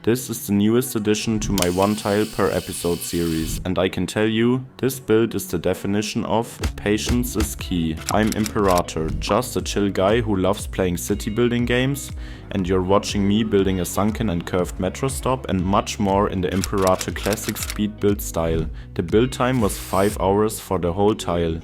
This is the newest addition to my one tile per episode series, and I can tell you, this build is the definition of patience is key. I'm Imperatur, just a chill guy who loves playing city building games, and you're watching me building a sunken and curved metro stop and much more in the Imperatur classic speed build style. The build time was 5 hours for the whole tile.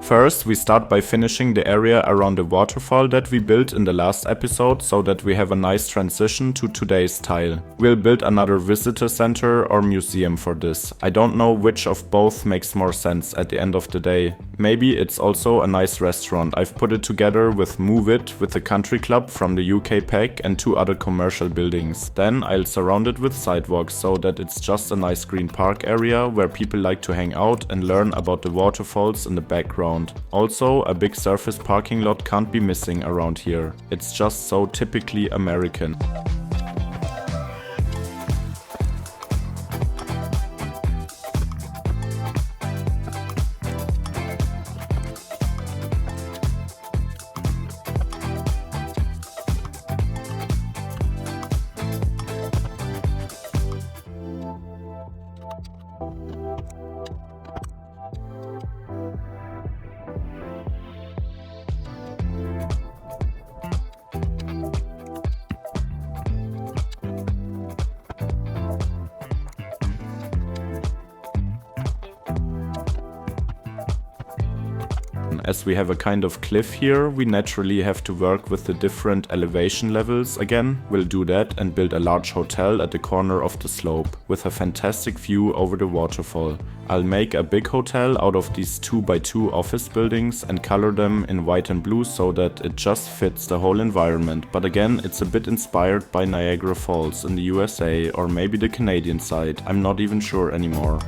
First, we start by finishing the area around the waterfall that we built in the last episode so that we have a nice transition to today's tile. We'll build another visitor center or museum for this. I don't know which of both makes more sense at the end of the day. Maybe it's also a nice restaurant. I've put it together with Move It, with the country club from the UK pack and 2 other commercial buildings. Then I'll surround it with sidewalks so that it's just a nice green park area where people like to hang out and learn about the waterfalls in the background. Also, a big surface parking lot can't be missing around here. It's just so typically American. As we have a kind of cliff here, we naturally have to work with the different elevation levels again. We'll do that and build a large hotel at the corner of the slope, with a fantastic view over the waterfall. I'll make a big hotel out of these 2x2 office buildings and color them in white and blue so that it just fits the whole environment. But again, it's a bit inspired by Niagara Falls in the USA or maybe the Canadian side. I'm not even sure anymore.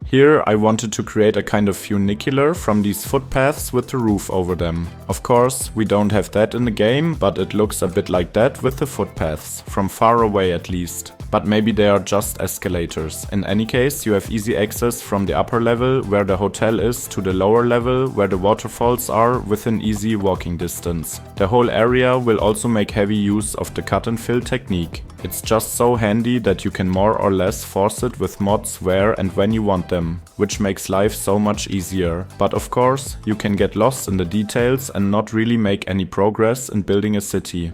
Here I wanted to create a kind of funicular from these footpaths with the roof over them. Of course, we don't have that in the game, but it looks a bit like that with the footpaths, from far away at least. But maybe they are just escalators. In any case, you have easy access from the upper level where the hotel is to the lower level where the waterfalls are within easy walking distance. The whole area will also make heavy use of the cut and fill technique. It's just so handy that you can more or less force it with mods where and when you want them, which makes life so much easier. But of course, you can get lost in the details and not really make any progress in building a city.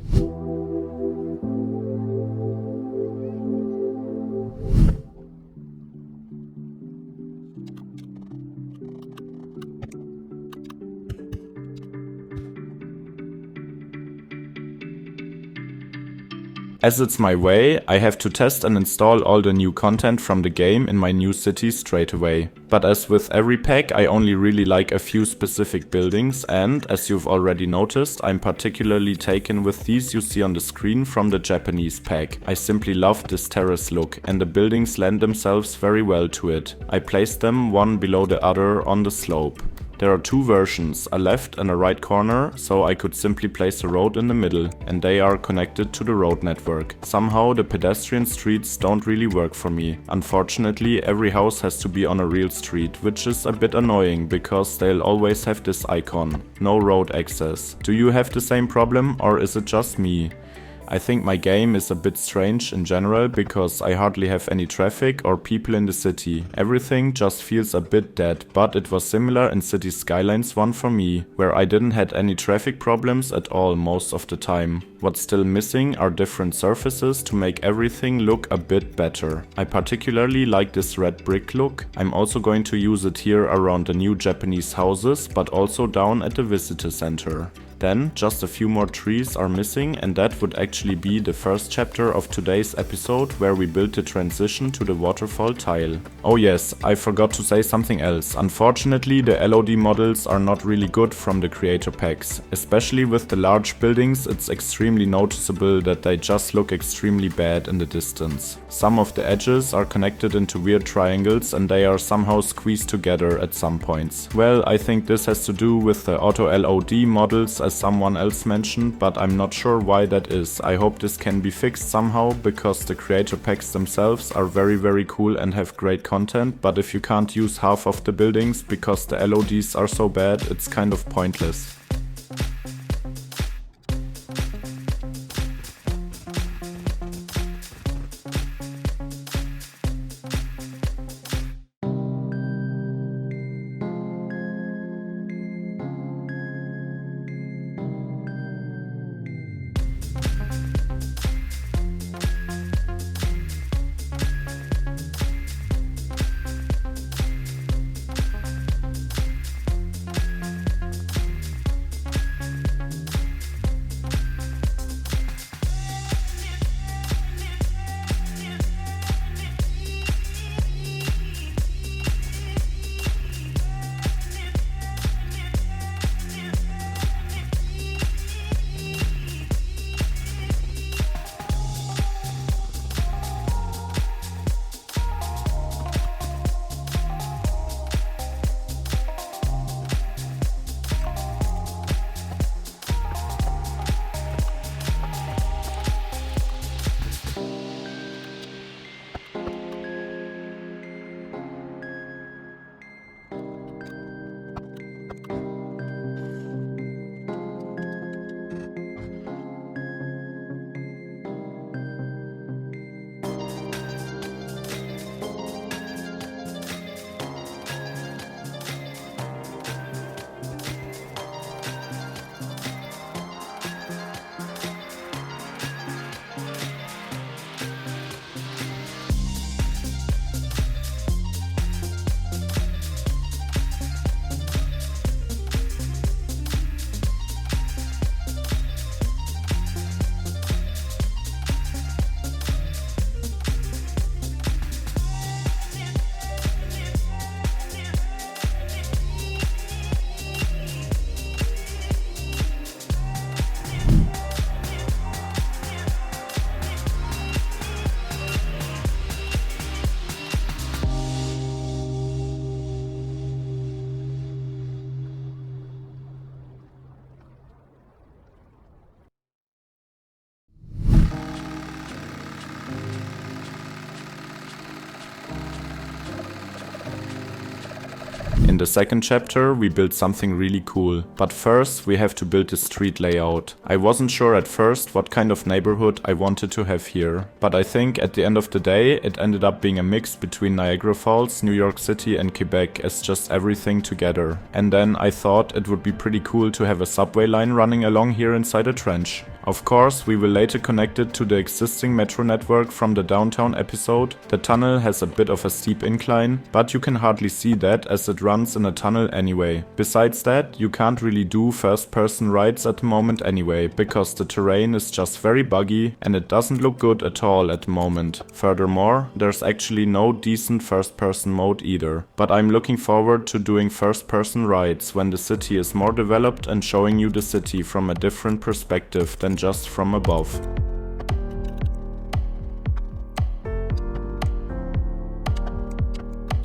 As it's my way, I have to test and install all the new content from the game in my new city straight away. But as with every pack, I only really like a few specific buildings, and as you've already noticed, I'm particularly taken with these you see on the screen from the Japanese pack. I simply love this terrace look, and the buildings lend themselves very well to it. I placed them one below the other on the slope. There are 2 versions, a left and a right corner, so I could simply place a road in the middle, and they are connected to the road network. Somehow the pedestrian streets don't really work for me. Unfortunately, every house has to be on a real street, which is a bit annoying because they'll always have this icon, no road access. Do you have the same problem or is it just me? I think my game is a bit strange in general because I hardly have any traffic or people in the city. Everything just feels a bit dead, but it was similar in City Skylines 1 for me, where I didn't had any traffic problems at all most of the time. What's still missing are different surfaces to make everything look a bit better. I particularly like this red brick look. I'm also going to use it here around the new Japanese houses, but also down at the visitor center. Then, just a few more trees are missing, and that would actually be the first chapter of today's episode where we build the transition to the waterfall tile. Oh yes, I forgot to say something else. Unfortunately, the LOD models are not really good from the creator packs. Especially with the large buildings, it's extremely noticeable that they just look extremely bad in the distance. Some of the edges are connected into weird triangles and they are somehow squeezed together at some points. Well, I think this has to do with the auto LOD models, as someone else mentioned, but I'm not sure why that is. I hope this can be fixed somehow, because the creator packs themselves are very cool and have great content, but if you can't use half of the buildings because the LODs are so bad, it's kind of pointless. In the second chapter, we build something really cool. But first, we have to build the street layout. I wasn't sure at first what kind of neighborhood I wanted to have here. But I think at the end of the day, it ended up being a mix between Niagara Falls, New York City and Quebec as just everything together. And then I thought it would be pretty cool to have a subway line running along here inside a trench. Of course, we will later connect it to the existing metro network from the downtown episode. The tunnel has a bit of a steep incline, but you can hardly see that as it runs in a tunnel anyway. Besides that, you can't really do first-person rides at the moment anyway, because the terrain is just very buggy and it doesn't look good at all at the moment. Furthermore, there's actually no decent first-person mode either. But I'm looking forward to doing first-person rides when the city is more developed and showing you the city from a different perspective than just from above.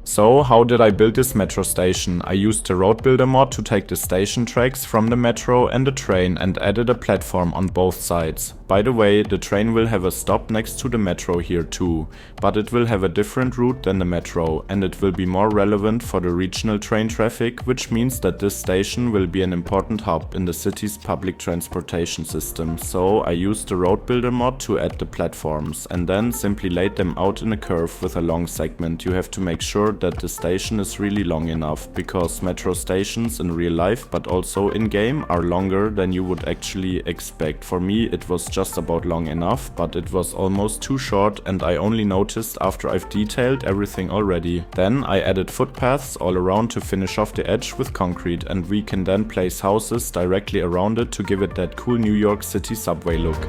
So, how did I build this metro station? I used the road builder mod to take the station tracks from the metro and the train and added a platform on both sides. By the way, the train will have a stop next to the metro here too, but it will have a different route than the metro, and it will be more relevant for the regional train traffic, which means that this station will be an important hub in the city's public transportation system. So I used the road builder mod to add the platforms, and then simply laid them out in a curve with a long segment. You have to make sure that the station is really long enough, because metro stations in real life, but also in game, are longer than you would actually expect. For me it was just about long enough, but it was almost too short, and I only noticed after I've detailed everything already. Then I added footpaths all around to finish off the edge with concrete, and we can then place houses directly around it to give it that cool New York City subway look.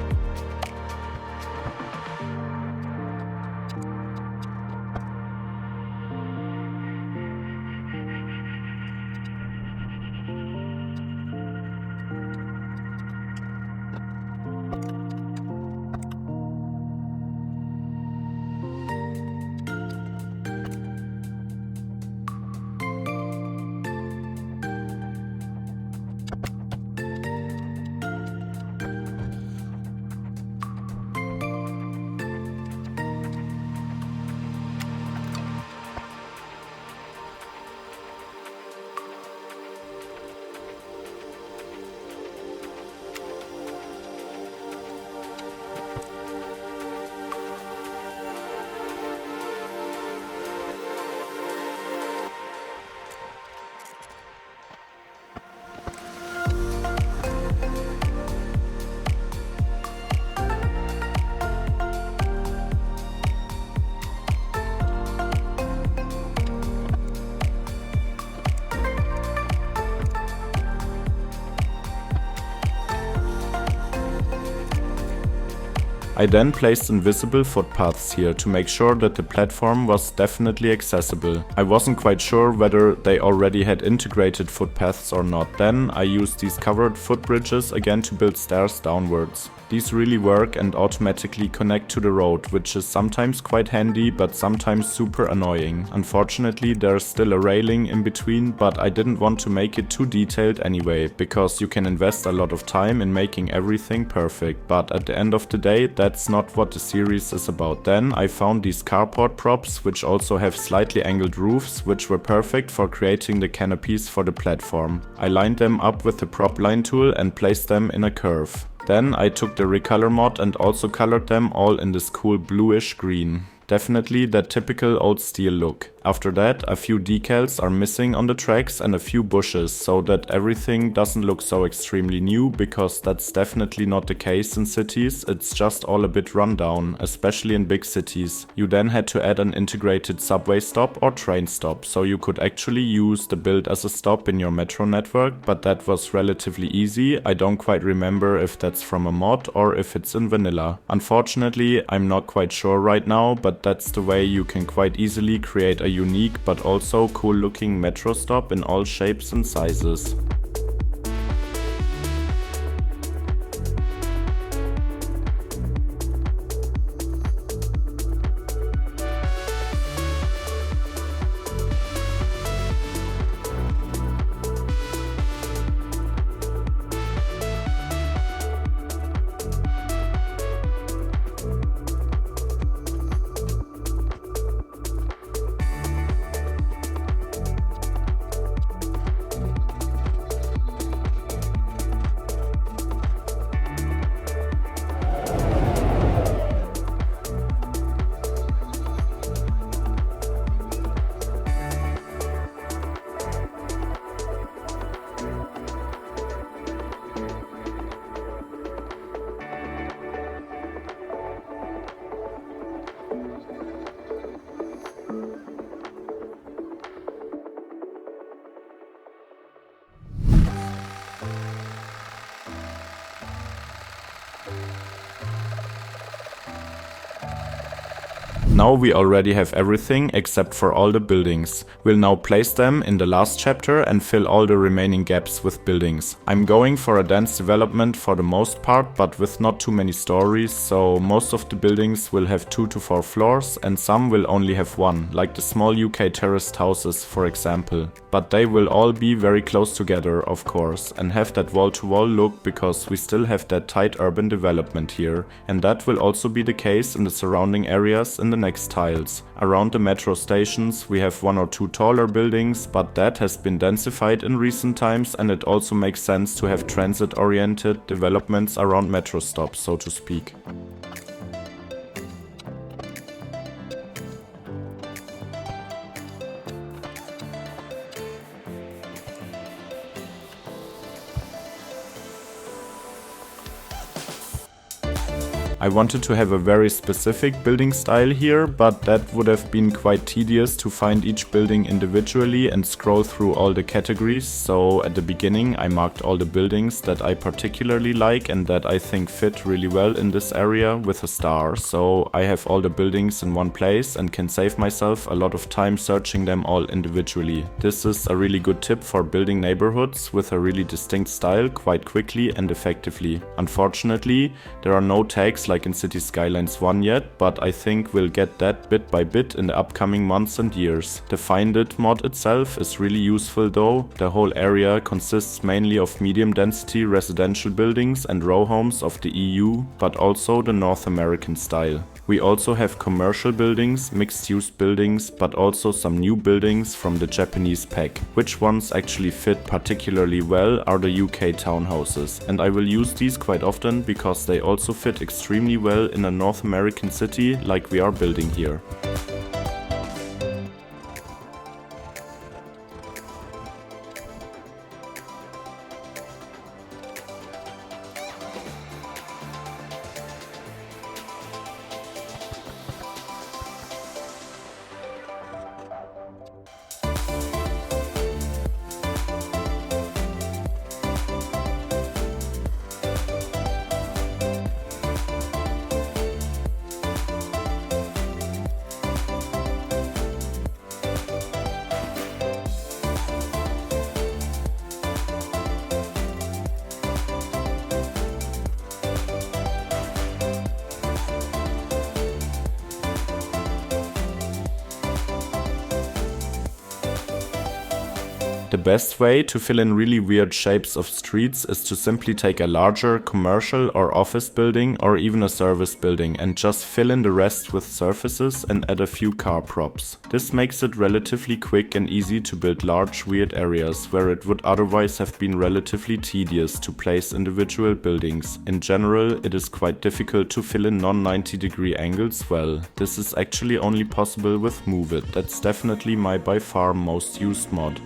I then placed invisible footpaths here to make sure that the platform was definitely accessible. I wasn't quite sure whether they already had integrated footpaths or not. Then I used these covered footbridges again to build stairs downwards. These really work and automatically connect to the road, which is sometimes quite handy but sometimes super annoying. Unfortunately there's still a railing in between, but I didn't want to make it too detailed anyway, because you can invest a lot of time in making everything perfect, but at the end of the day that's not what the series is about. Then I found these carport props, which also have slightly angled roofs, which were perfect for creating the canopies for the platform. I lined them up with the prop line tool and placed them in a curve. Then I took the recolor mod and also colored them all in this cool bluish green. Definitely that typical old steel look. After that, a few decals are missing on the tracks and a few bushes, so that everything doesn't look so extremely new, because that's definitely not the case in cities. It's just all a bit run down, especially in big cities. You then had to add an integrated subway stop or train stop, so you could actually use the build as a stop in your metro network, but that was relatively easy. I don't quite remember if that's from a mod or if it's in vanilla. Unfortunately, I'm not quite sure right now, but that's the way you can quite easily create a unique but also cool looking metro stop in all shapes and sizes. now we already have everything except for all the buildings. We'll now place them in the last chapter and fill all the remaining gaps with buildings. I'm going for a dense development for the most part, but with not too many stories, so most of the buildings will have 2 to 4 floors and some will only have 1, like the small UK terraced houses for example. But they will all be very close together, of course, and have that wall-to-wall look because we still have that tight urban development here, and that will also be the case in the surrounding areas in the next tiles. Around the metro stations we have 1 or 2 taller buildings, but that has been densified in recent times, and it also makes sense to have transit-oriented developments around metro stops, so to speak. I wanted to have a very specific building style here, but that would have been quite tedious to find each building individually and scroll through all the categories, so at the beginning I marked all the buildings that I particularly like and that I think fit really well in this area with a star, so I have all the buildings in one place and can save myself a lot of time searching them all individually. This is a really good tip for building neighborhoods with a really distinct style quite quickly and effectively. Unfortunately, there are no tags like in City Skylines 1 yet, but I think we'll get that bit by bit in the upcoming months and years. The Find It mod itself is really useful though. The whole area consists mainly of medium density residential buildings and row homes of the EU, but also the North American style. We also have commercial buildings, mixed-use buildings, but also some new buildings from the Japanese pack. Which ones actually fit particularly well are the UK townhouses, and I will use these quite often because they also fit extremely well in a North American city like we are building here. The best way to fill in really weird shapes of streets is to simply take a larger commercial or office building or even a service building and just fill in the rest with surfaces and add a few car props. This makes it relatively quick and easy to build large weird areas where it would otherwise have been relatively tedious to place individual buildings. In general, it is quite difficult to fill in non-90-degree angles well. This is actually only possible with Move It. That's definitely my by far most used mod.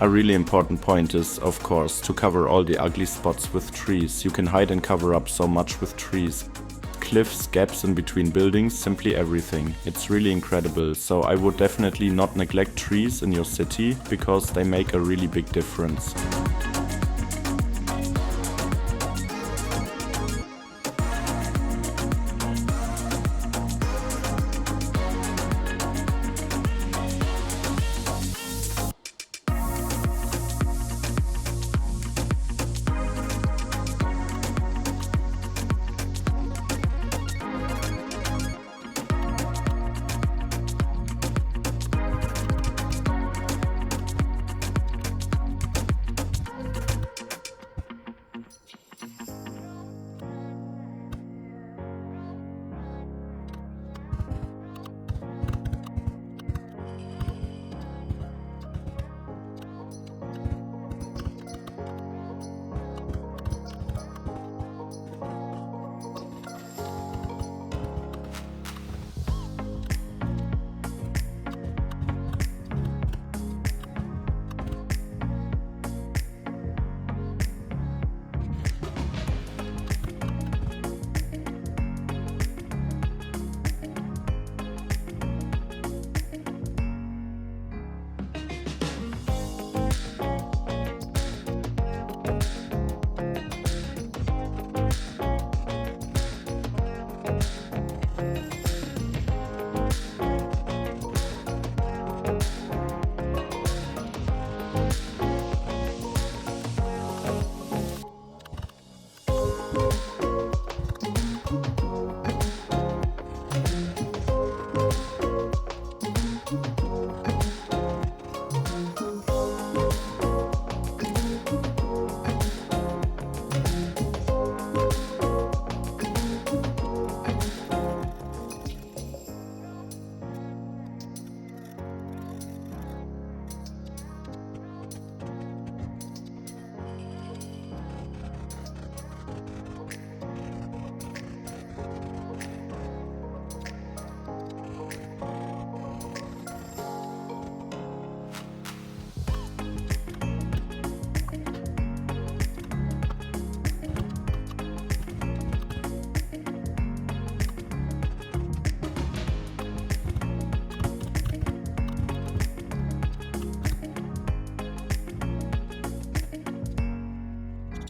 A really important point is, of course, to cover all the ugly spots with trees. You can hide and cover up so much with trees. Cliffs, gaps in between buildings, simply everything. It's really incredible, so I would definitely not neglect trees in your city, because they make a really big difference.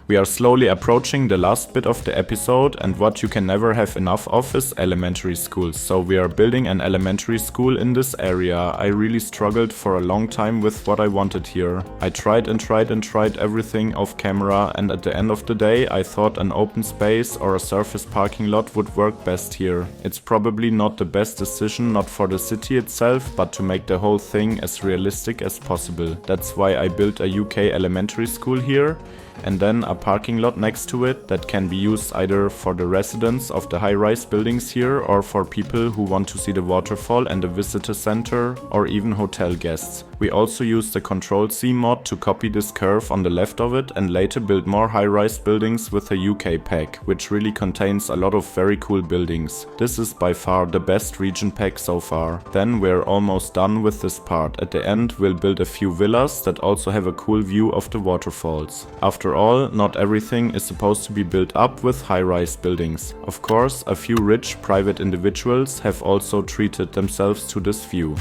We are slowly approaching the last bit of the episode, and what you can never have enough of is elementary schools. So we are building an elementary school in this area. I really struggled for a long time with what I wanted here. I tried and tried and tried everything off camera, and at the end of the day I thought an open space or a surface parking lot would work best here. It's probably not the best decision, not for the city itself, but to make the whole thing as realistic as possible. That's why I built a UK elementary school here, and then a parking lot next to it that can be used either for the residents of the high-rise buildings here or for people who want to see the waterfall and the visitor center, or even hotel guests. We also used the Ctrl-C mod to copy this curve on the left of it and later build more high-rise buildings with a UK pack, which really contains a lot of very cool buildings. This is by far the best region pack so far. Then we're almost done with this part. At the end we'll build a few villas that also have a cool view of the waterfalls. After all, not everything is supposed to be built up with high-rise buildings. Of course, a few rich private individuals have also treated themselves to this view.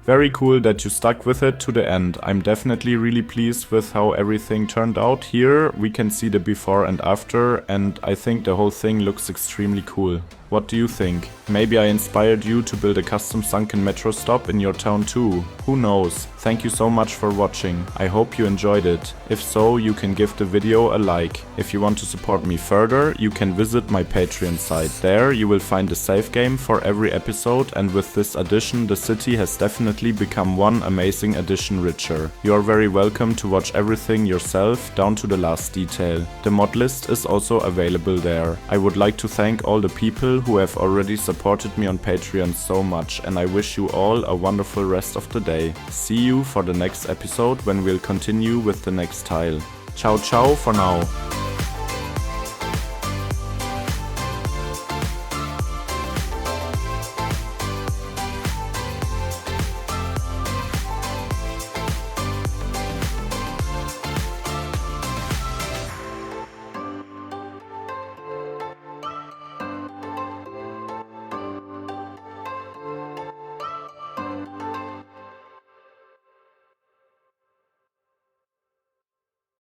Very cool that you stuck with it to the end. I'm definitely really pleased with how everything turned out. Here we can see the before and after, and I think the whole thing looks extremely cool. What do you think? Maybe I inspired you to build a custom sunken metro stop in your town too. Who knows? Thank you so much for watching. I hope you enjoyed it. If so, you can give the video a like. If you want to support me further, you can visit my Patreon site. There you will find a save game for every episode, and with this addition the city has definitely become one amazing addition richer. You are very welcome to watch everything yourself down to the last detail. The mod list is also available there. I would like to thank all the people who have already supported me on Patreon so much, and I wish you all a wonderful rest of the day. See you for the next episode when we'll continue with the next tile. Ciao ciao for now.